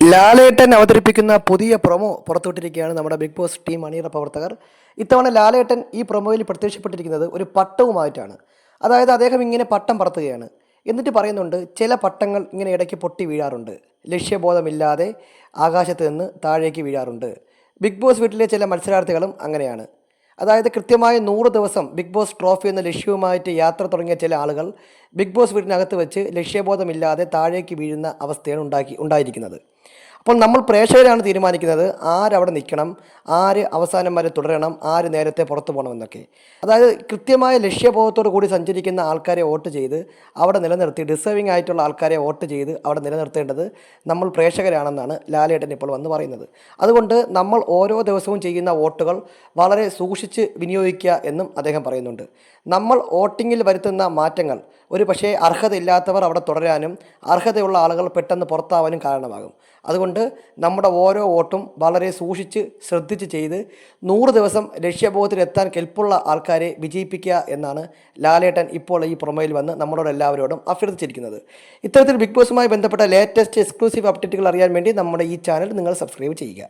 ലാലേട്ടൻ അവതരിപ്പിക്കുന്ന പുതിയ പ്രൊമോ പുറത്തുവിട്ടിരിക്കുകയാണ് നമ്മുടെ ബിഗ് ബോസ് ടീം അണിയറ പ്രവർത്തകർ. ഇത്തവണ ലാലേട്ടൻ ഈ പ്രൊമോയിൽ പ്രത്യക്ഷപ്പെട്ടിരിക്കുന്നത് ഒരു പട്ടവുമായിട്ടാണ്. അതായത് അദ്ദേഹം ഇങ്ങനെ പട്ടം പറത്തുകയാണ്. എന്നിട്ട് പറയുന്നുണ്ട്, ചില പട്ടങ്ങൾ ഇങ്ങനെ ഇടയ്ക്ക് പൊട്ടി വീഴാറുണ്ട്, ലക്ഷ്യബോധമില്ലാതെ ആകാശത്ത് നിന്ന് താഴേക്ക് വീഴാറുണ്ട്. ബിഗ് ബോസ് വീട്ടിലെ ചില മത്സരാർത്ഥികളും അങ്ങനെയാണ്. അതായത് കൃത്യമായി 100 ദിവസം ബിഗ് ബോസ് ട്രോഫി എന്ന ലക്ഷ്യവുമായിട്ട് യാത്ര തുടങ്ങിയ ചില ആളുകൾ ബിഗ് ബോസ് വീടിനകത്ത് വെച്ച് ലക്ഷ്യബോധമില്ലാതെ താഴേക്ക് വീഴുന്ന അവസ്ഥയാണ് ഉണ്ടായിരിക്കുന്നത്. അപ്പോൾ നമ്മൾ പ്രേക്ഷകരാണ് തീരുമാനിക്കുന്നത് ആരവിടെ നിൽക്കണം, ആര് അവസാനം വരെ തുടരണം, ആര് നേരത്തെ പുറത്തു പോകണമെന്നൊക്കെ. അതായത് കൃത്യമായ ലക്ഷ്യബോധത്തോടു കൂടി സഞ്ചരിക്കുന്ന ആൾക്കാരെ വോട്ട് ചെയ്ത് അവിടെ നിലനിർത്തി, ഡിസേർവിംഗ് ആയിട്ടുള്ള ആൾക്കാരെ വോട്ട് ചെയ്ത് അവിടെ നിലനിർത്തേണ്ടത് നമ്മൾ പ്രേക്ഷകരാണെന്നാണ് ലാലേട്ടൻ ഇപ്പോൾ വന്ന് പറയുന്നത്. അതുകൊണ്ട് നമ്മൾ ഓരോ ദിവസവും ചെയ്യുന്ന വോട്ടുകൾ വളരെ സൂക്ഷിച്ച് വിനിയോഗിക്കുക എന്നും അദ്ദേഹം പറയുന്നുണ്ട്. നമ്മൾ വോട്ടിങ്ങിൽ വരുത്തുന്ന മാറ്റങ്ങൾ ഒരു പക്ഷേ അർഹതയില്ലാത്തവർ അവിടെ തുടരാനും അർഹതയുള്ള ആളുകൾ പെട്ടെന്ന് പുറത്താവാനും കാരണമാകും. അതുകൊണ്ട് നമ്മുടെ ഓരോ വോട്ടും വളരെ സൂക്ഷിച്ച് ശ്രദ്ധിച്ച് ചെയ്ത് 100 ദിവസം ലക്ഷ്യബോധത്തിലെത്താൻ കെൽപ്പുള്ള ആൾക്കാരെ വിജയിപ്പിക്കുക എന്നാണ് ലാലേട്ടൻ ഇപ്പോൾ ഈ പ്രൊമോയിൽ വന്ന് നമ്മളോട് എല്ലാവരോടും അഭ്യർത്ഥിച്ചിരിക്കുന്നത്. ഇത്തരത്തിൽ ബിഗ് ബോസുമായി ബന്ധപ്പെട്ട ലേറ്റസ്റ്റ് എക്സ്ക്ലൂസീവ് അപ്ഡേറ്റുകൾ അറിയാൻ വേണ്ടി നമ്മുടെ ഈ ചാനൽ നിങ്ങൾ സബ്സ്ക്രൈബ് ചെയ്യുക.